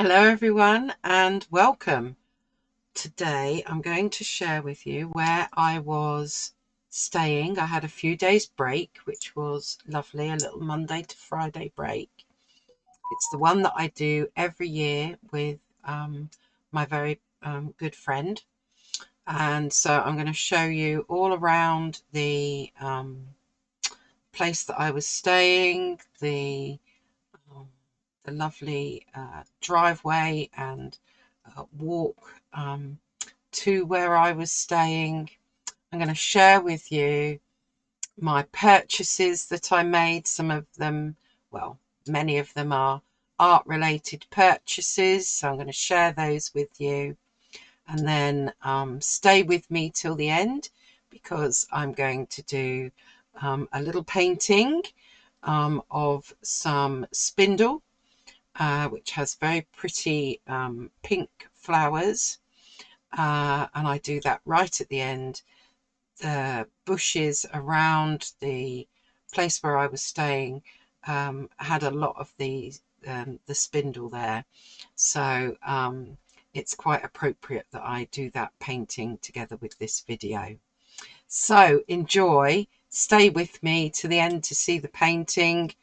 Hello everyone and welcome. Today I'm going to share with you where I was staying. I had a few days break, which was lovely, a little Monday to Friday break. It's the one that I do every year with my very good friend. And so I'm going to show you all around the place that I was staying, um, the lovely driveway and walk to where I was staying. I'm going to share with you my purchases that I made. Some of them, well, many of them are art related purchases, so I'm going to share those with you, and then stay with me till the end because I'm going to do a little painting of some spindle, which has very pretty pink flowers, and I do that right at the end. The bushes around the place where I was staying had a lot of the spindle there, so it's quite appropriate that I do that painting together with this video. So enjoy, stay with me to the end to see the painting.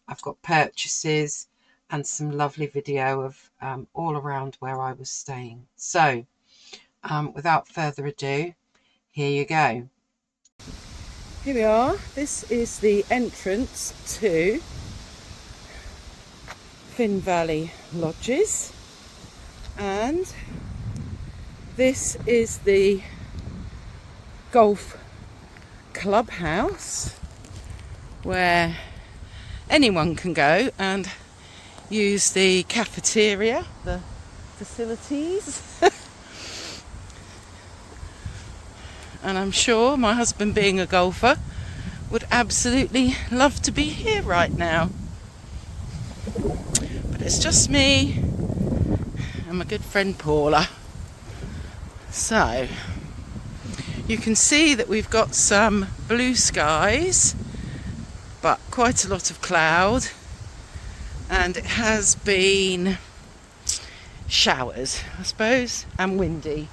I've got purchases and some lovely video of all around where I was staying. So without further ado, here you go. Here we are. This is the entrance to Finn Valley Lodges, and this is the golf clubhouse where anyone can go and use the cafeteria, the facilities. And I'm sure my husband, being a golfer, would absolutely love to be here right now. But it's just me and my good friend Paula. So you can see that we've got some blue skies, but quite a lot of cloud, and it has been showers, I suppose, and windy.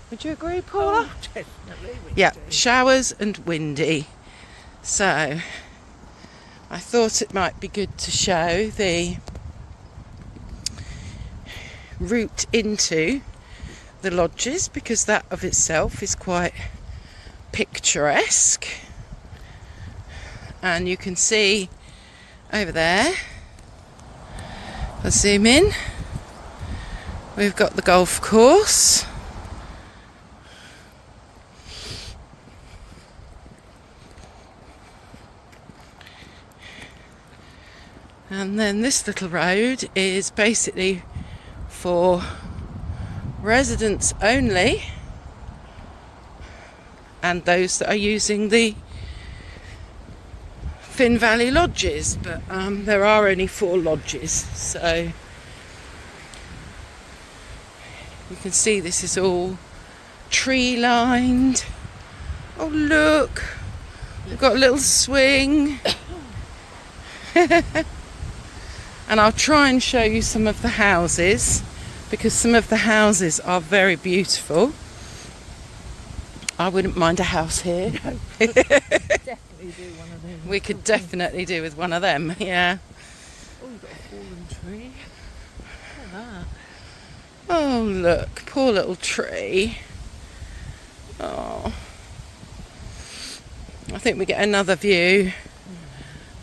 Would you agree, Paula? Oh, definitely. Yeah, showers and windy. So I thought it might be good to show the route into the lodges, because that of itself is quite picturesque. And you can see over there, if I zoom in, we've got the golf course. And then this little road is basically for residents only and those that are using the Finn Valley Lodges, but there are only 4 lodges, so you can see this is all tree lined. Oh look, we've got a little swing. And I'll try and show you some of the houses, because some of the houses are very beautiful. I wouldn't mind a house here. Definitely do one of them. We could definitely do with one of them, yeah. Oh, you've got a fallen tree. Look at that. Oh look, poor little tree. Oh, I think we get another view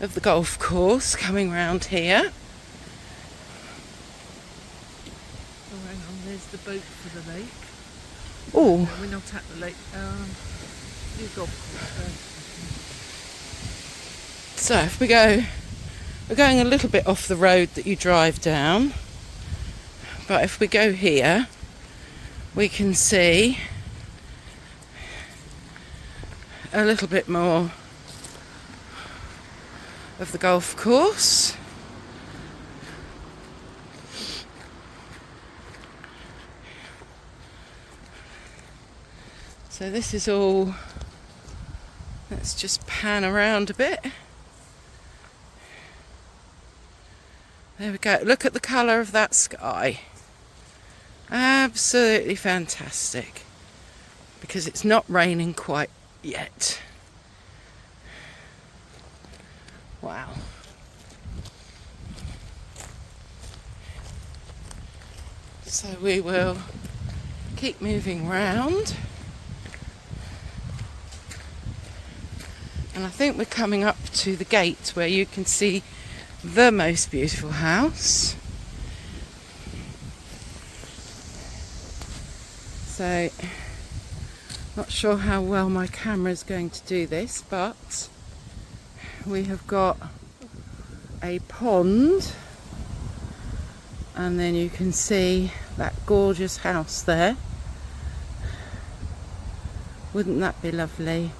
of the golf course coming round here. Oh, hang on, there's the boat for the lake. Oh, No, we're not at the lake. New golf course. so if we're going a little bit off the road that you drive down, but if we go here, we can see a little bit more of the golf course. So this is all, let's just pan around a bit. There we go. Look at the colour of that sky. Absolutely fantastic. Because it's not raining quite yet. Wow. So we will keep moving round. And I think we're coming up to the gate where you can see the most beautiful house. So, not sure how well my camera is going to do this, but we have got a pond, and then you can see that gorgeous house there. Wouldn't that be lovely?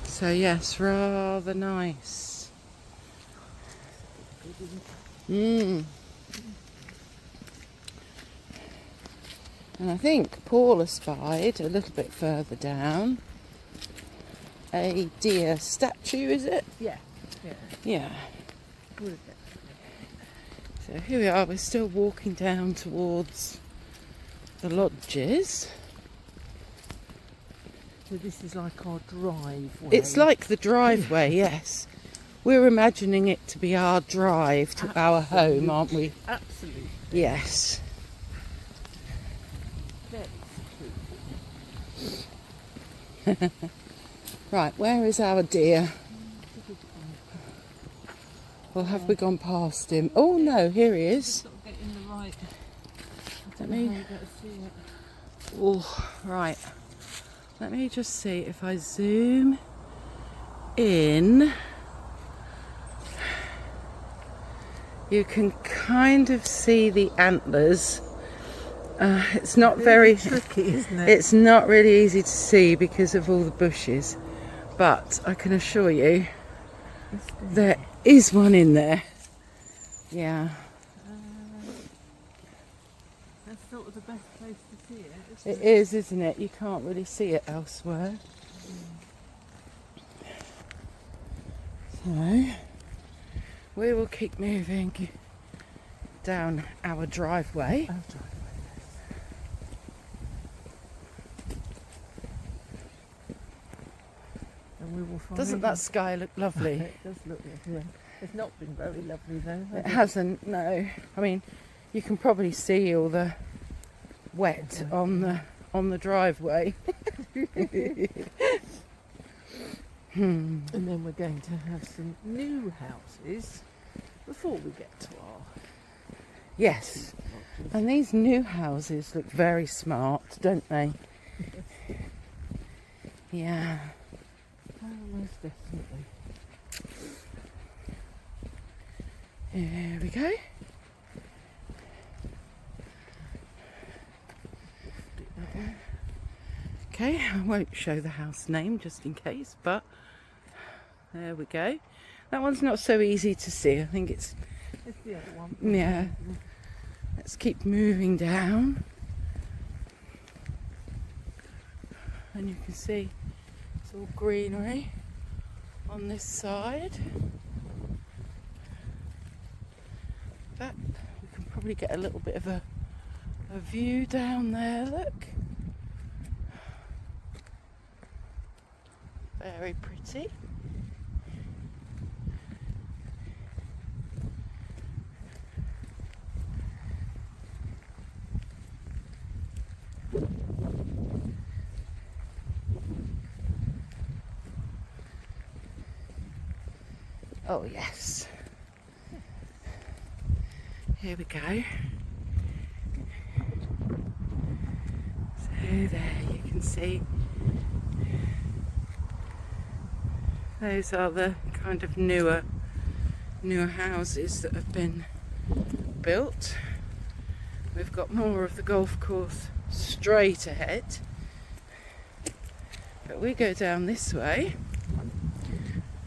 So yes, rather nice. And I think Paula spied a little bit further down a deer statue, is it? Yeah. Yeah. So here we are, we're still walking down towards the lodges. So this is like our driveway. It's like the driveway, yes. We're imagining it to be our drive to our home, aren't we? Absolutely. Yes. Very Right, where is our deer? Well, have we gone past him? Oh no, here he is. sort of get in the right. Let me. See it. Oh, right. Let me just see if I zoom in. You can kind of see the antlers. It's not very tricky, isn't it? It's not really easy to see because of all the bushes, but I can assure you there is one in there. Yeah. That's sort of the best place to see it. It is, isn't it? You can't really see it elsewhere. So we will keep moving down our driveway. And we will find Doesn't that sky look lovely? It does look lovely. It's not been very lovely though. It hasn't, no. I mean, you can probably see all the wet on the driveway. And then we're going to have some new houses before we get to our Yes. lodges. And these new houses look very smart, don't they? Yeah. Oh, most definitely. Here we go. Okay, I won't show the house name just in case, but there we go. That one's not so easy to see. I think it's, It's the other one. yeah. Let's keep moving down. And you can see it's all greenery on this side. But we can probably get a little bit of a view down there, look. Very pretty. Oh yes. Here we go. So there you can see those are the kind of newer houses that have been built. We've got more of the golf course straight ahead, but we go down this way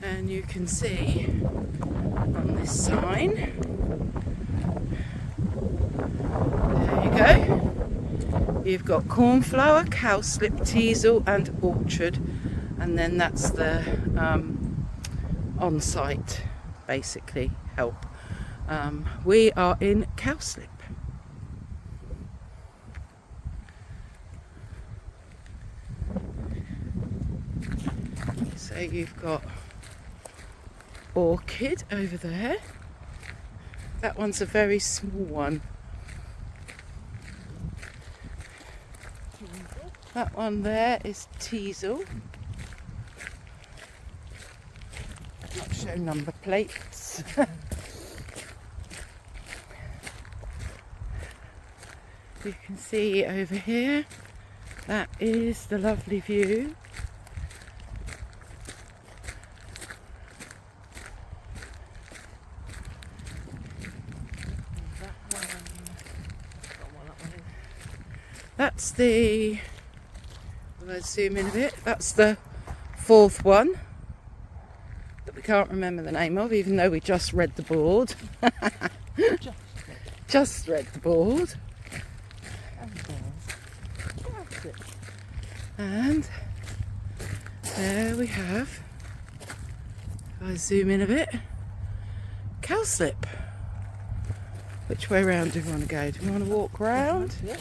and you can see on this sign, there you go, you've got cornflower, cowslip, teasel and orchard, and then that's the on-site basically help. We are in Cowslip. So you've got orchid over there. That one's a very small one. That one there is teasel. Not show number plates. You can see over here, that is the lovely view. That's the, let's zoom in a bit, that's the fourth one that we can't remember the name of, even though we just read the board. Just read the board. And there we have, if I zoom in a bit, Cowslip. Which way round do we want to go? Do we want to walk round? Yeah,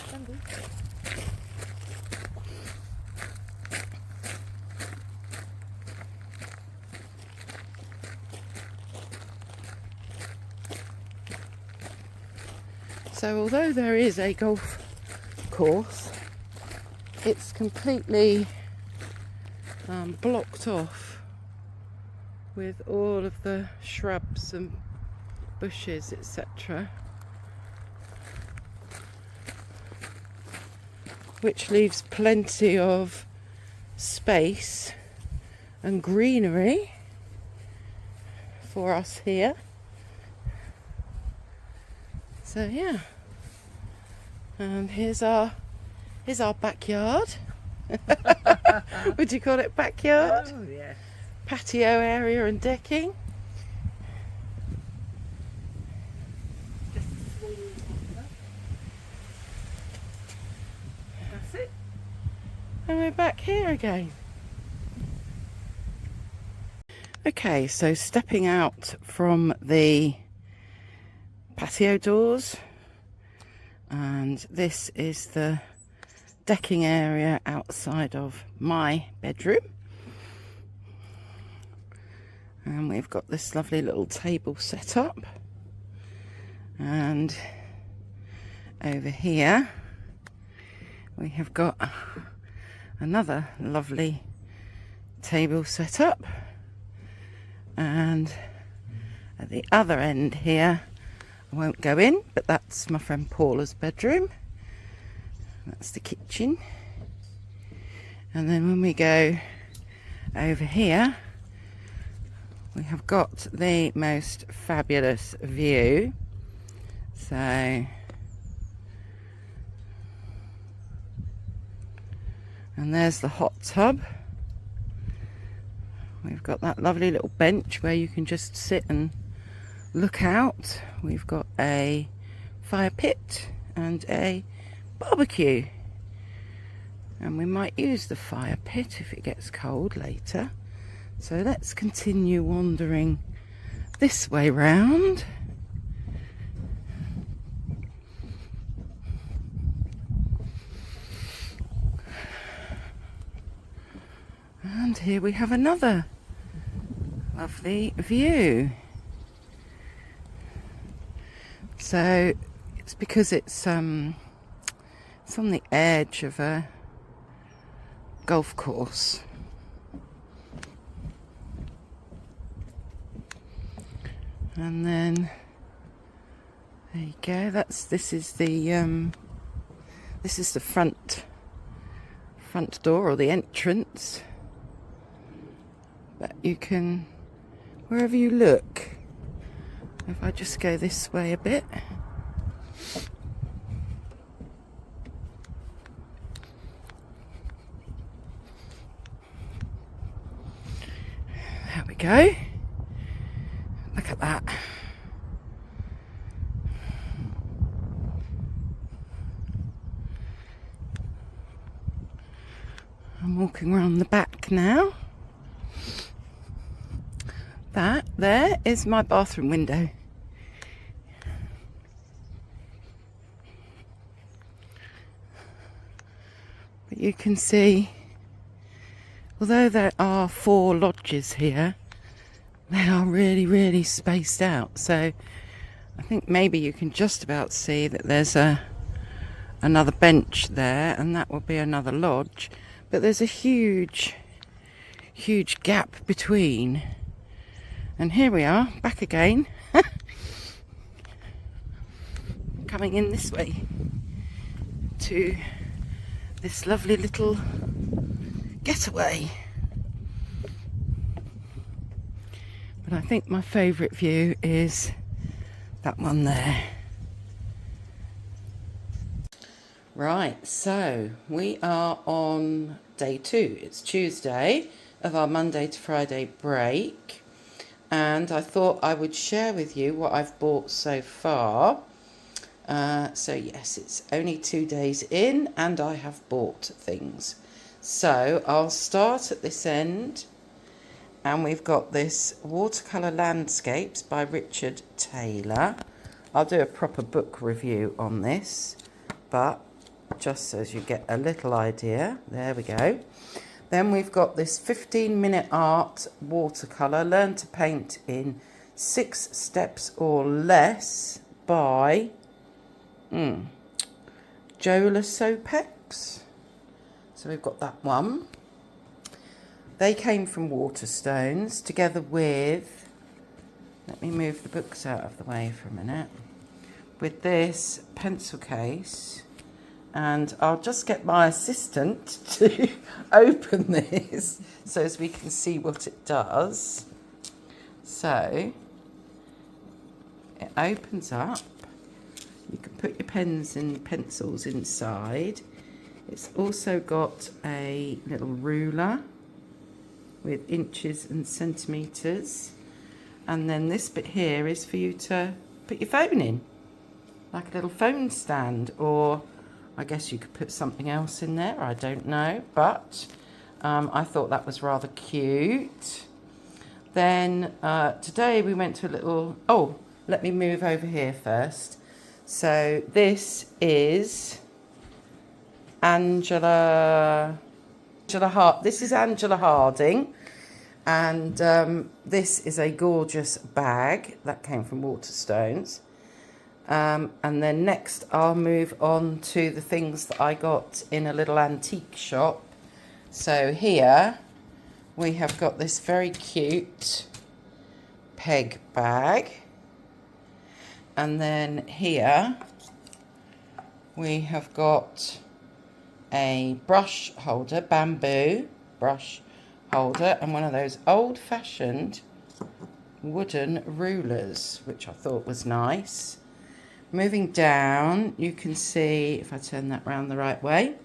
So although there is a golf course, it's completely blocked off with all of the shrubs and bushes, etc., which leaves plenty of space and greenery for us here. So yeah, and here's our backyard. Would you call it backyard? Oh yeah. Patio area and decking. That's it. And we're back here again. Okay, so stepping out from the patio doors, and this is the decking area outside of my bedroom, and we've got this lovely little table set up, and over here we have got another lovely table set up, and at the other end here, I won't go in, but that's my friend Paula's bedroom. That's the kitchen. And then when we go over here, we have got the most fabulous view. So, and there's the hot tub. We've got that lovely little bench where you can just sit and look out. We've got a fire pit and a barbecue, and we might use the fire pit if it gets cold later. So let's continue wandering this way round. And here we have another lovely view. So it's because it's on the edge of a golf course. And then there you go. This is the front door, or the entrance. But you can, wherever you look, if I just go this way a bit, there we go. Look at that. I'm walking around the back now. That there is my bathroom window. you can see, although there are 4 lodges here, they are really spaced out. So I think maybe you can just about see that there's another bench there, and that will be another lodge. But there's a huge gap between. And here we are, back again, coming in this way to this lovely little getaway. But I think my favourite view is that one there. Right, so we are on day 2. It's Tuesday of our Monday to Friday break, and I thought I would share with you what I've bought so far. So yes, it's only 2 days in and I have bought things. So I'll start at this end, and we've got this Watercolour Landscapes by Richard Taylor. I'll do a proper book review on this, but just so as you get a little idea, there we go. Then we've got this 15-minute art watercolour, Learn to Paint in 6 Steps or Less by Jola Sopex. So we've got that one. They came from Waterstones together with, let me move the books out of the way for a minute, with this pencil case. And I'll just get my assistant to open this so as we can see what it does. So it opens up. You can put your pens and pencils inside. It's also got a little ruler with inches and centimetres. And then this bit here is for you to put your phone in, like a little phone stand, or I guess you could put something else in there, I don't know, but I thought that was rather cute. Then today we went to a little, let me move over here first. So this is Angela Harding, and this is a gorgeous bag that came from Waterstones. And then next I'll move on to the things that I got in a little antique shop. So here we have got this very cute peg bag. And then here we have got a brush holder, bamboo brush holder, and one of those old-fashioned wooden rulers, which I thought was nice. Moving down, you can see, if I turn that round the right way,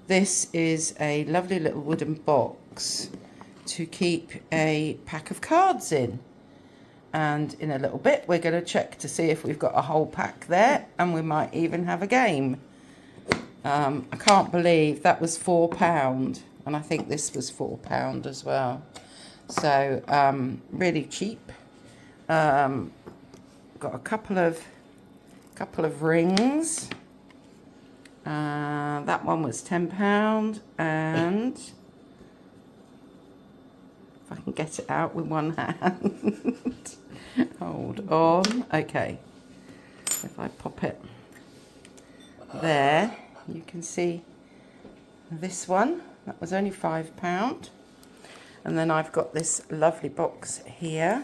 this is a lovely little wooden box to keep a pack of cards in. And in a little bit, we're going to check to see if we've got a whole pack there, and we might even have a game. I can't believe that was £4, and I think this was £4 as well. So really cheap. Got a couple of rings. That one was £10, and if I can get it out with one hand. Hold on. Okay. If I pop it there, you can see this one. That was only £5. And then I've got this lovely box here.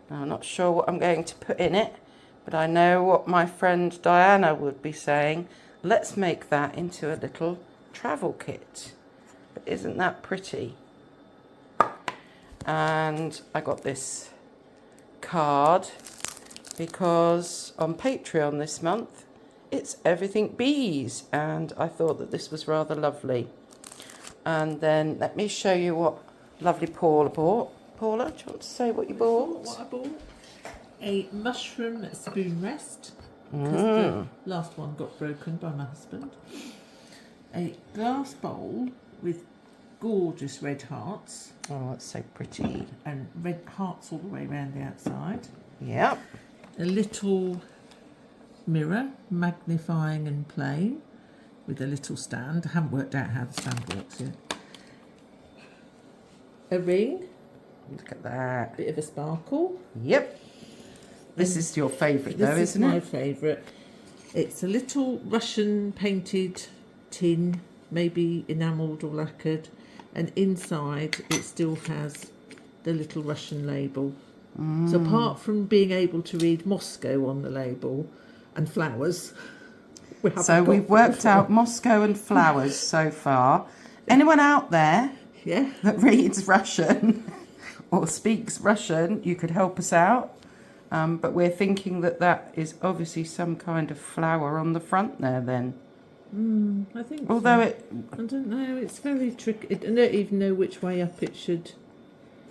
Now, I'm not sure what I'm going to put in it, but I know what my friend Diana would be saying. Let's make that into a little travel kit. But isn't that pretty? And I got this card because on Patreon this month it's everything bees, and I thought that this was rather lovely. And then let me show you what lovely Paula bought. Paula, do you want to say what you bought? What I bought? A mushroom spoon rest, because the last one got broken by my husband. A glass bowl with gorgeous red hearts. Oh, that's so pretty. And red hearts all the way around the outside. Yep. A little mirror, magnifying and plain, with a little stand. I haven't worked out how the stand works yet. A ring, Look at that. bit of a sparkle. Yep. This is your favourite though, This is isn't my it? favourite. It's a little Russian painted tin, maybe enamelled or lacquered, and inside it still has the little Russian label. So apart from being able to read Moscow on the label and flowers, So we've worked out Moscow and flowers so far. Anyone out there Yeah. that reads Russian or speaks Russian, you could help us out. But we're thinking that that is obviously some kind of flower on the front there then. I think Although so. I don't know, it's very tricky. I don't even know which way up it should,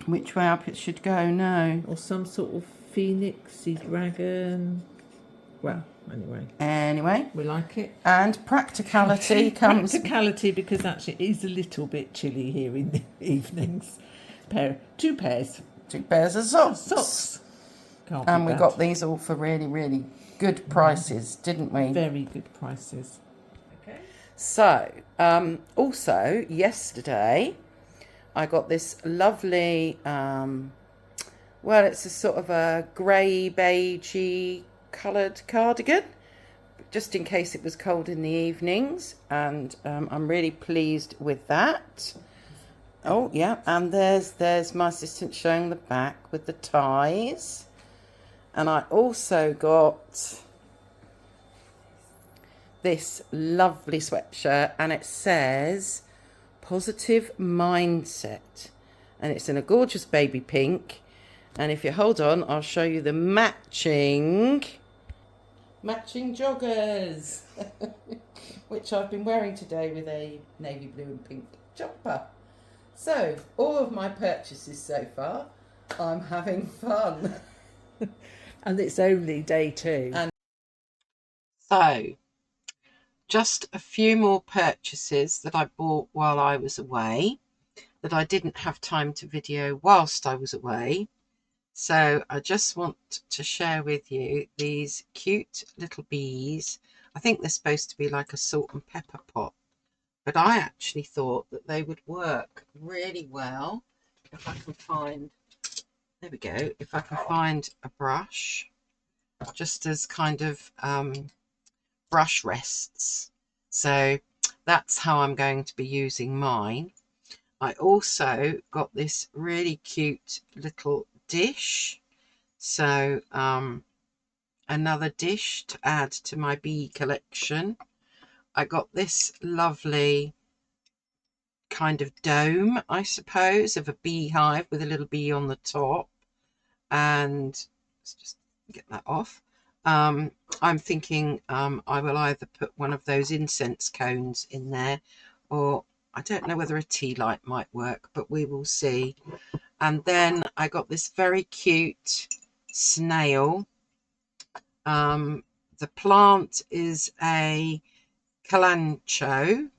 which way up it should go, no. or some sort of phoenixy dragon. Well, Anyway, we like it. and practicality comes... Practicality, because actually it is a little bit chilly here in the evenings. Two pairs. 2 pairs of socks. Socks. Can't be And we bad. got these all for really, really good prices, didn't we? Very good prices. Okay. So, also yesterday, I got this lovely, well, it's a sort of a grey, beigey coloured cardigan, just in case it was cold in the evenings, and I'm really pleased with that. Oh, yeah, and there's my assistant showing the back with the ties. And I also got this lovely sweatshirt, and it says Positive Mindset, and it's in a gorgeous baby pink. And if you hold on, I'll show you the matching joggers, which I've been wearing today with a navy blue and pink jumper. So all of my purchases so far, I'm having fun. And it's only day 2. So, just a few more purchases that I bought while I was away that I didn't have time to video whilst I was away. So I just want to share with you these cute little bees. I think they're supposed to be like a salt and pepper pot, but I actually thought that they would work really well if I can find, there we go, if I can find a brush, just as kind of brush rests. So that's how I'm going to be using mine. I also got this really cute little dish, so another dish to add to my bee collection. I got this lovely kind of dome, I suppose, of a beehive with a little bee on the top, and let's just get that off. I'm thinking I will either put one of those incense cones in there, or I don't know whether a tea light might work, but we will see. And then I got this very cute snail. The plant is a calancho,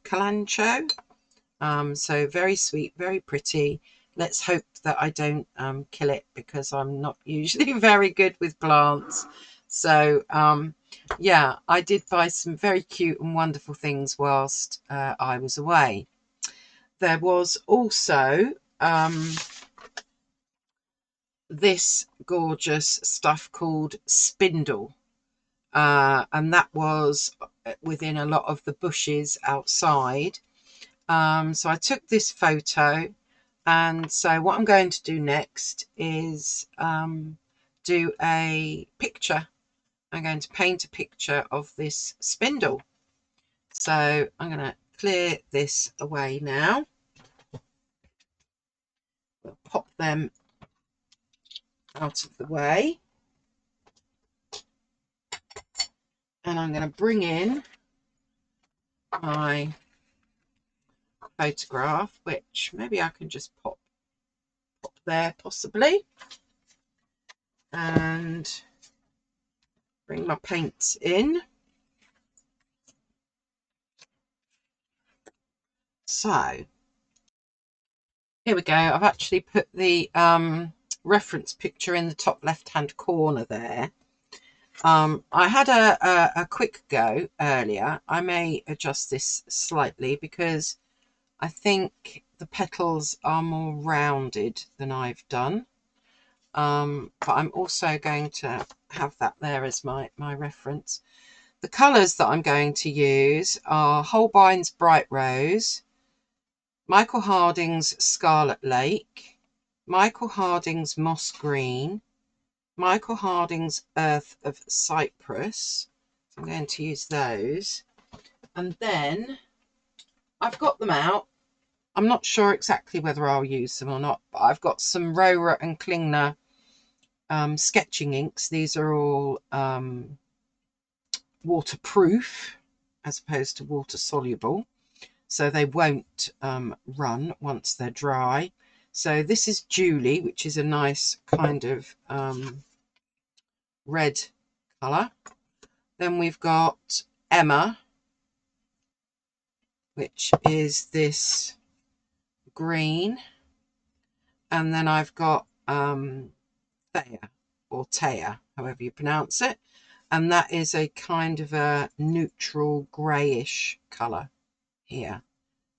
so very sweet, very pretty. Let's hope that I don't kill it, because I'm not usually very good with plants. So yeah, I did buy some very cute and wonderful things whilst I was away. There was also this gorgeous stuff called spindle, and that was within a lot of the bushes outside. So I took this photo, and so what I'm going to do next is do a picture. I'm going to paint a picture of this spindle. So I'm going to clear this away now. We'll pop them out of the way, and I'm going to bring in my photograph, which maybe I can just pop there possibly, and bring my paints in. So here we go. I've actually put the reference picture in the top left hand corner there. I had a quick go earlier. I may adjust this slightly because I think the petals are more rounded than I've done. But I'm also going to have that there as my reference. The colours that I'm going to use are Holbein's Bright Rose, Michael Harding's Scarlet Lake, Michael Harding's Moss Green, Michael Harding's Earth of Cyprus. So I'm going to use those. And then I've got them out. I'm not sure exactly whether I'll use them or not, but I've got some Rohrer and Klingner sketching inks. These are all waterproof as opposed to water soluble, so they won't run once they're dry. So this is Julie, which is a nice kind of red colour. Then we've got Emma, which is this green. And then I've got Thea, or Taya, however you pronounce it. And that is a kind of a neutral greyish colour here.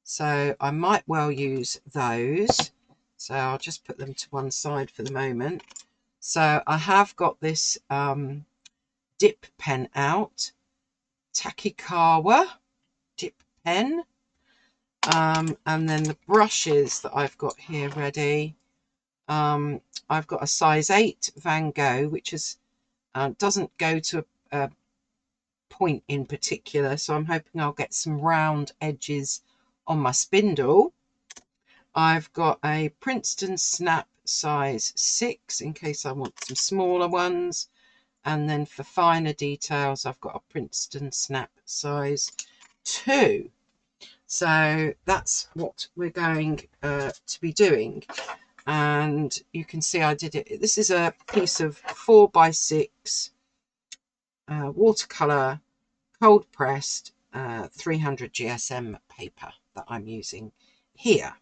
So I might well use those. So I'll just put them to one side for the moment. So I have got this dip pen out, Takikawa dip pen. And then the brushes that I've got here ready. I've got a size 8 Van Gogh, which is doesn't go to a point in particular, so I'm hoping I'll get some round edges on my spindle. I've got a Princeton Snap size 6 in case I want some smaller ones, and then for finer details I've got a Princeton Snap size 2. So that's what we're going to be doing. And you can see I did it. This is a piece of 4x6 watercolor cold pressed 300 GSM paper that I'm using here.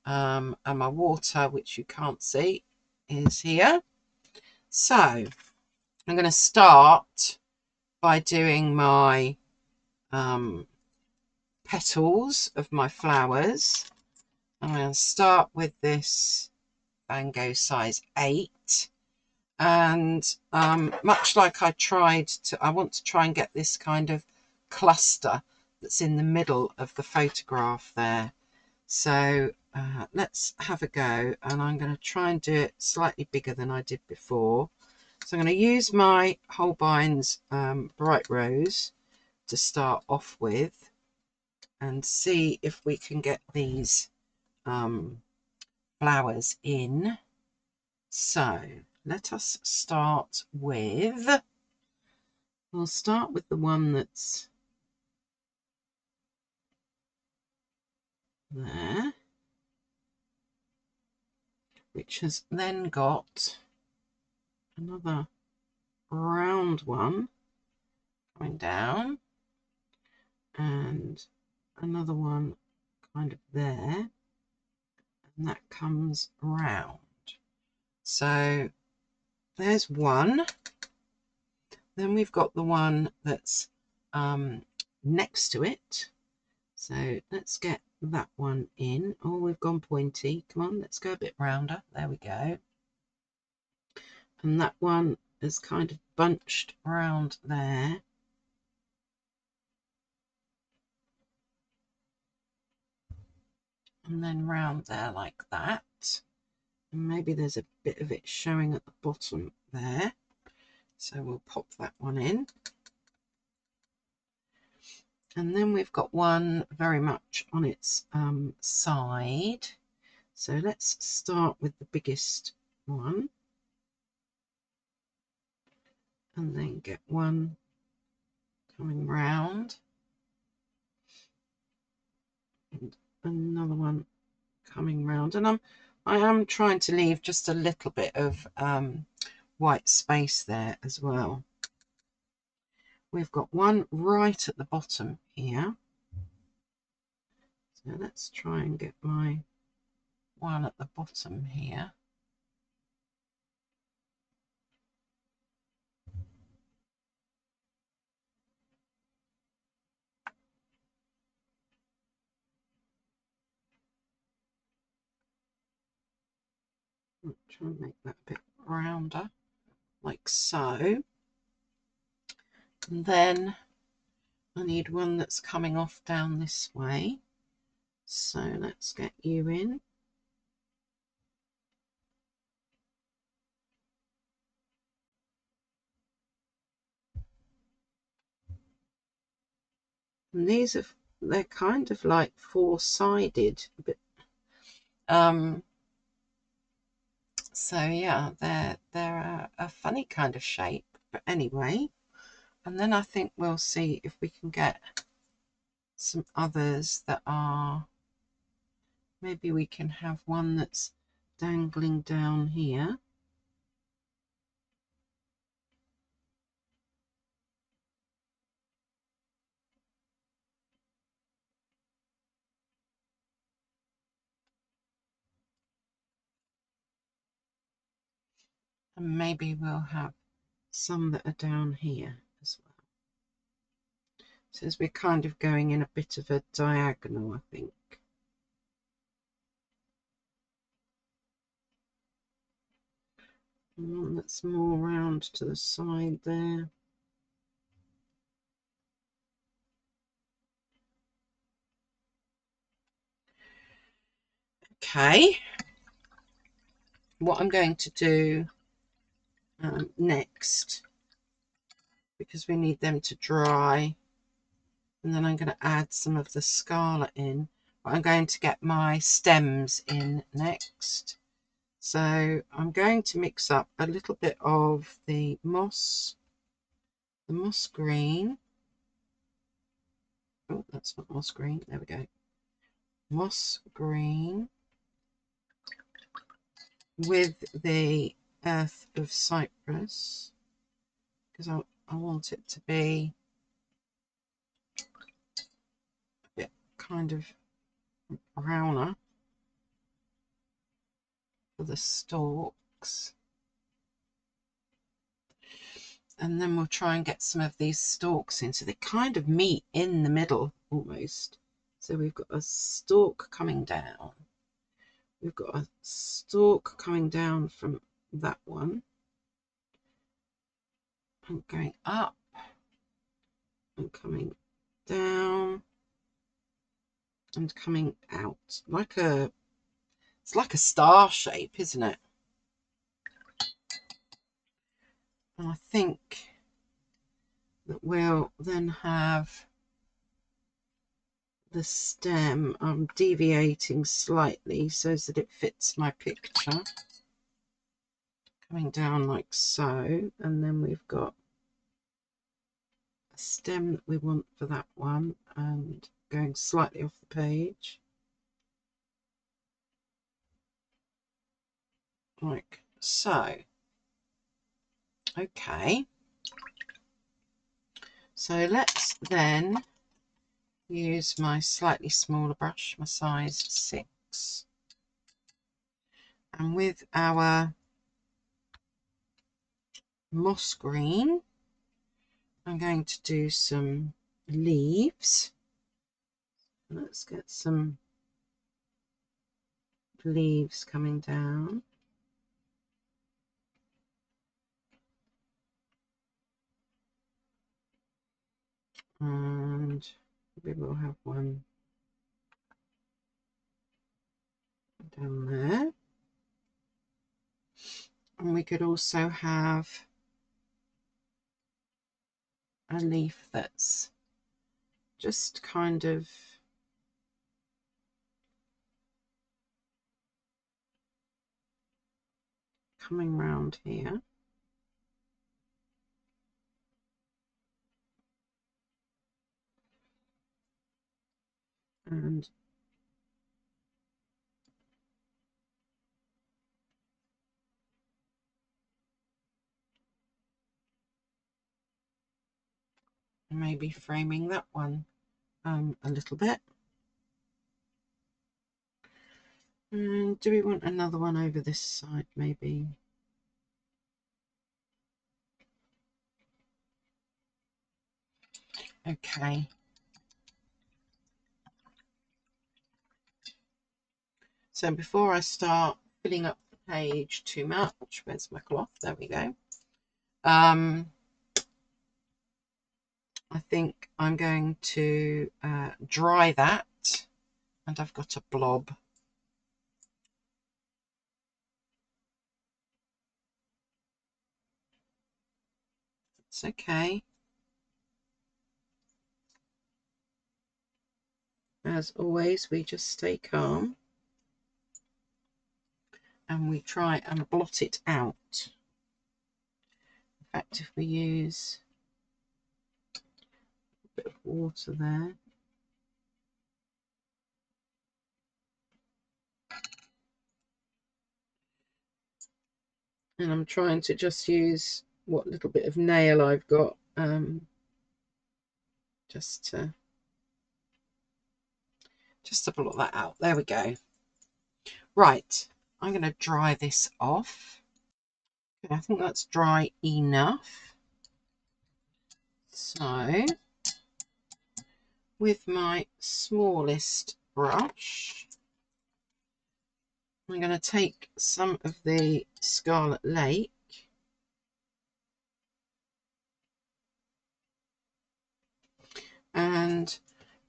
And my water, which you can't see, is here. So I'm going to start by doing my petals of my flowers. I'm going to start with this Van Gogh size 8. And much like I want to try and get this kind of cluster that's in the middle of the photograph there. So let's have a go, and I'm going to try and do it slightly bigger than I did before. So I'm going to use my Holbein's Bright Rose to start off with and see if we can get these flowers in. So let us start with, we'll start with the one that's there, which has then got another round one coming down and another one kind of there, and that comes round. So there's one. Then we've got the one that's next to it. So let's get that one in. Oh, we've gone pointy. Come on, let's go a bit rounder. There we go. And that one is kind of bunched round there. And then round there like that. And maybe there's a bit of it showing at the bottom there. So we'll pop that one in. And then we've got one very much on its side. So let's start with the biggest one. And then get one coming round. And another one coming round. And I am trying to leave just a little bit of white space there as well. We've got one right at the bottom here. So let's try and get my one at the bottom here. I'll try and make that a bit rounder, like so. And then I need one that's coming off down this way. So let's get you in. And they're kind of like four-sided, but so yeah, they're a funny kind of shape, but anyway. And then I think we'll see if we can get some others that are, maybe we can have one that's dangling down here. And maybe we'll have some that are down here as well. So as we're kind of going in a bit of a diagonal, I think. And one that's more round to the side there. Okay, what I'm going to do next, because we need them to dry, and then I'm going to add some of the scarlet in, but I'm going to get my stems in next. So I'm going to mix up a little bit of the moss green. Oh, that's not moss green. There we go. Moss green with the earth of cypress, because I want it to be a bit kind of browner for the stalks. And then we'll try and get some of these stalks in, so they kind of meet in the middle almost. So we've got a stalk coming down. We've got a stalk coming down from that one, and going up and coming down and coming out it's like a star shape, isn't it? And I think that we'll then have the stem, I'm deviating slightly so that it fits my picture, coming down like so, and then we've got a stem that we want for that one and going slightly off the page like so. Okay, so let's then use my slightly smaller brush, my size 6, and with our moss green I'm going to do some leaves. Let's get some leaves coming down. And maybe we'll have one down there. And we could also have a leaf that's just kind of coming round here. And maybe framing that one a little bit. And do we want another one over this side maybe? Okay. So before I start filling up the page too much. Where's my cloth? There we go. I think I'm going to dry that, and I've got a blob. It's okay. As always, we just stay calm and we try and blot it out. In fact, if we use a bit of water there, and I'm trying to just use what little bit of nail I've got, just to blot that out. There we go. Right, I'm going to dry this off. Okay, I think that's dry enough. So, with my smallest brush, I'm going to take some of the Scarlet Lake and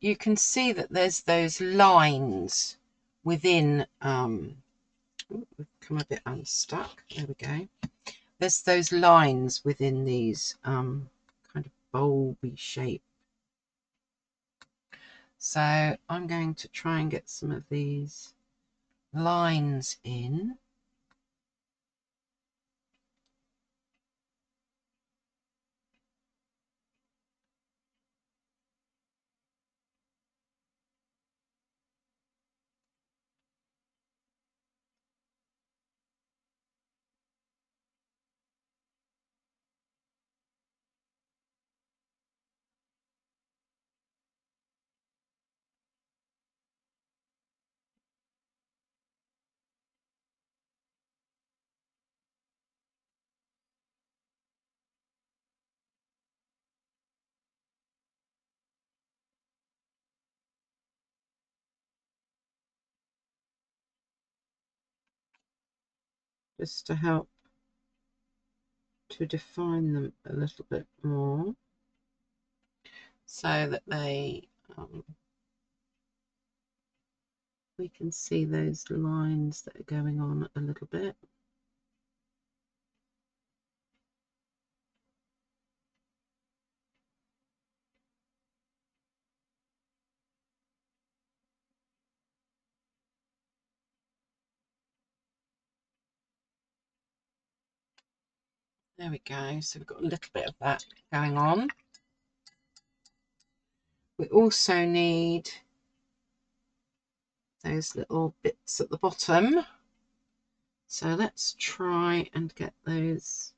you can see that there's those lines within, we've come a bit unstuck, there we go. There's those lines within these kind of bulby shape. So I'm going to try and get some of these lines in. Just to help to define them a little bit more so that they we can see those lines that are going on a little bit. There we go. So we've got a little bit of that going on. We also need those little bits at the bottom. So let's try and get those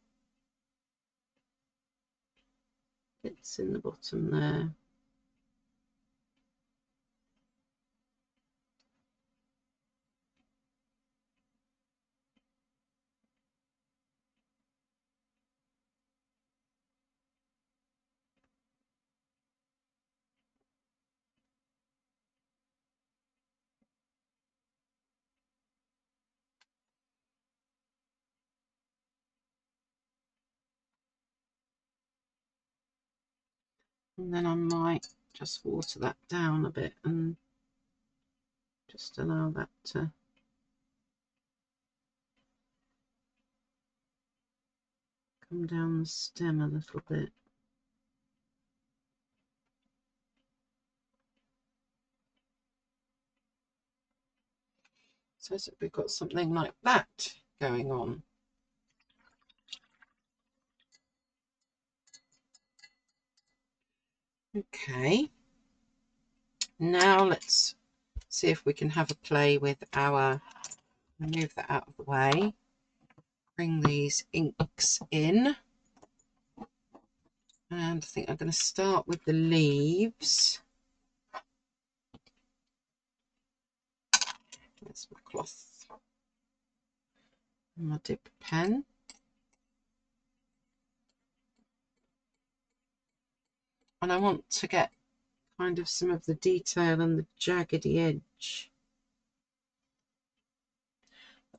bits in the bottom there. And then I might just water that down a bit and just allow that to come down the stem a little bit. So we've got something like that going on. Okay, now let's see if we can have a play with our, move that out of the way, bring these inks in, and I think I'm going to start with the leaves. There's my cloth and my dip pen. And I want to get kind of some of the detail and the jaggedy edge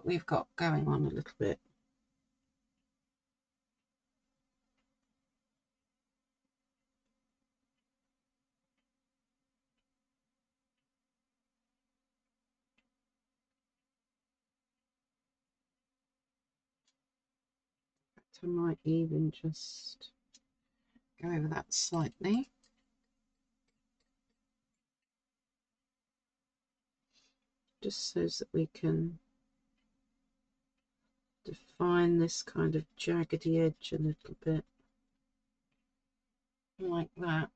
what we've got going on a little bit. I might even just go over that slightly. Just so that we can define this kind of jaggedy edge a little bit. Like that.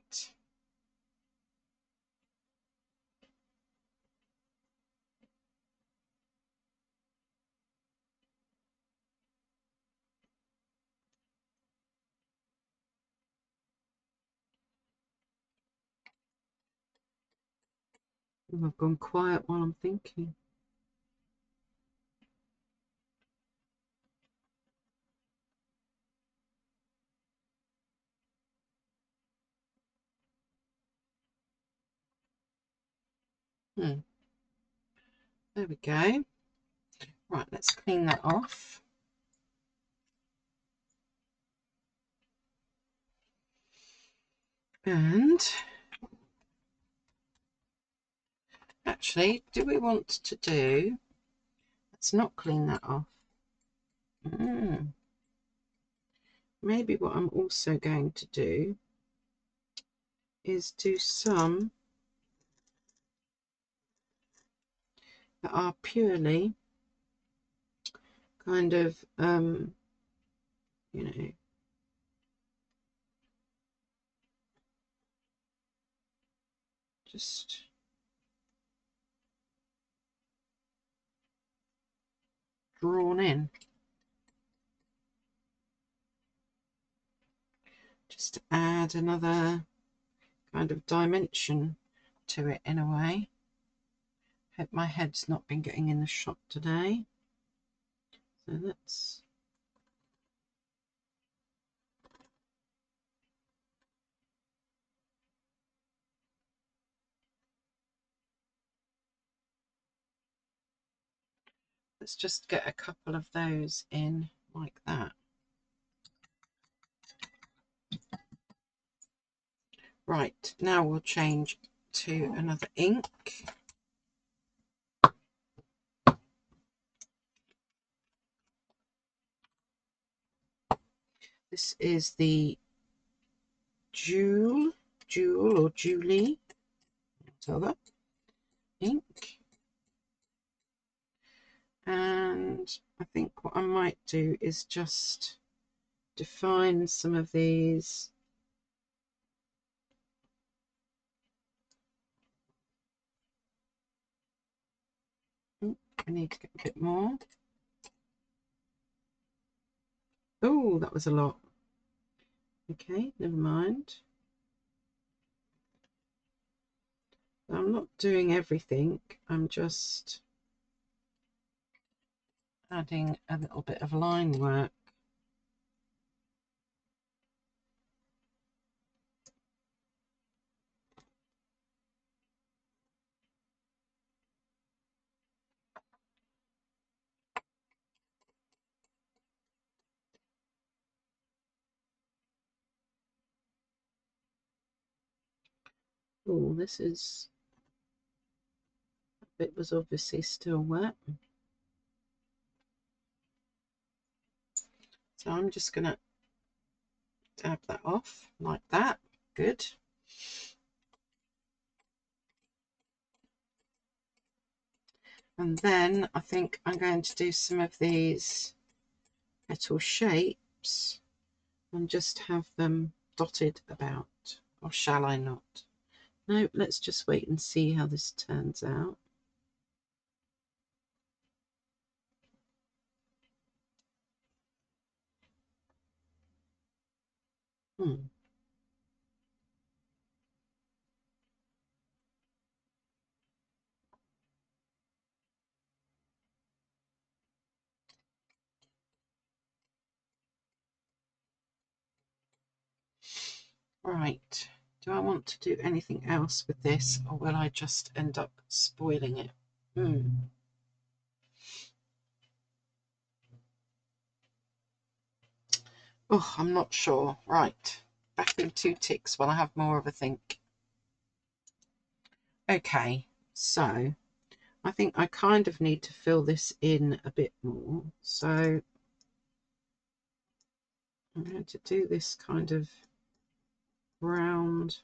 Oh, I've gone quiet while I'm thinking. There we go. Right, let's clean that off. And actually, do we want to do, let's not clean that off. Maybe what I'm also going to do is do some that are purely kind of, you know, just drawn in. Just to add another kind of dimension to it in a way. Hope my head's not been getting in the shot today. So let's just get a couple of those in like that. Right, now we'll change to another ink. This is the Jewel or Julie, whatever, ink. And I think what I might do is just define some of these I need to get a bit more. Oh, that was a lot. Okay, never mind. I'm not doing everything, I'm just adding a little bit of line work. Oh, this is, that bit was obviously still wet. So I'm just going to dab that off like that. Good. And then I think I'm going to do some of these petal shapes and just have them dotted about. Or shall I not? No, let's just wait and see how this turns out. Right, do I want to do anything else with this, or will I just end up spoiling it? Oh, I'm not sure. Right, back in 2 ticks while I have more of a think. Okay, so I think I kind of need to fill this in a bit more. So I'm going to do this kind of round.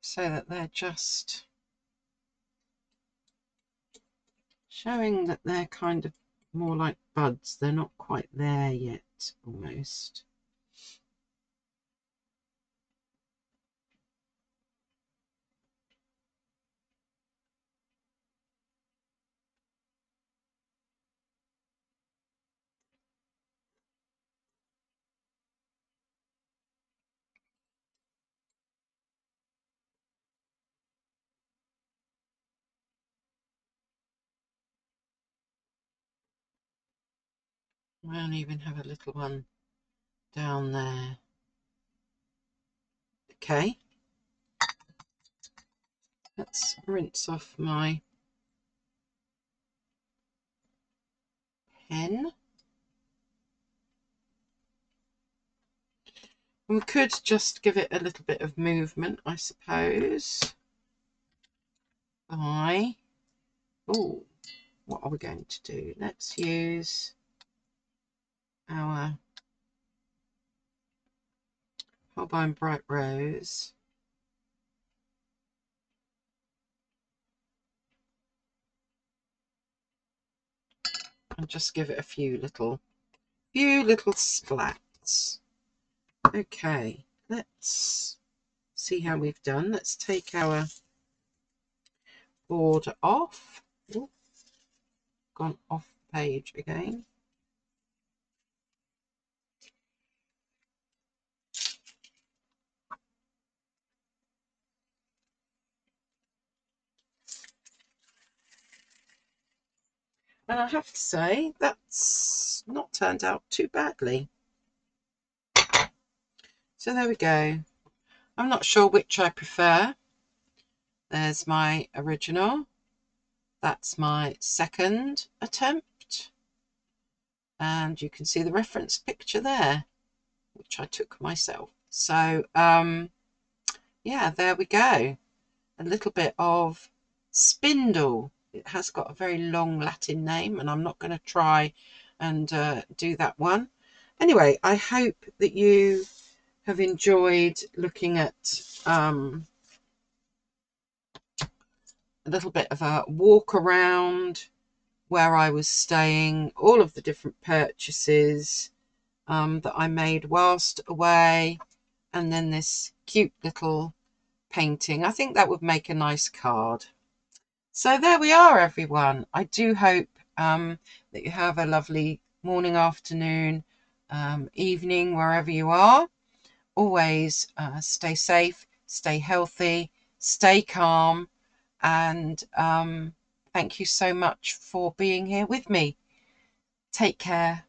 So that they're just showing that they're kind of more like buds. They're not quite there yet, almost. I'll even have a little one down there. Okay, let's rinse off my pen. We could just give it a little bit of movement, I suppose. By, oh, what are we going to do? Let's use our Holbein Bright Rose. And just give it a few little splats. Okay, let's see how we've done. Let's take our border off. Ooh, gone off page again. And I have to say, that's not turned out too badly. So there we go. I'm not sure which I prefer. There's my original. That's my second attempt. And you can see the reference picture there, which I took myself. So, yeah, there we go. A little bit of spindle. It has got a very long Latin name, and I'm not going to try and do that one. Anyway, I hope that you have enjoyed looking at a little bit of a walk around where I was staying, all of the different purchases that I made whilst away, and then this cute little painting. I think that would make a nice card. So there we are, everyone. I do hope that you have a lovely morning, afternoon, evening, wherever you are. Always stay safe, stay healthy, stay calm, and thank you so much for being here with me. Take care.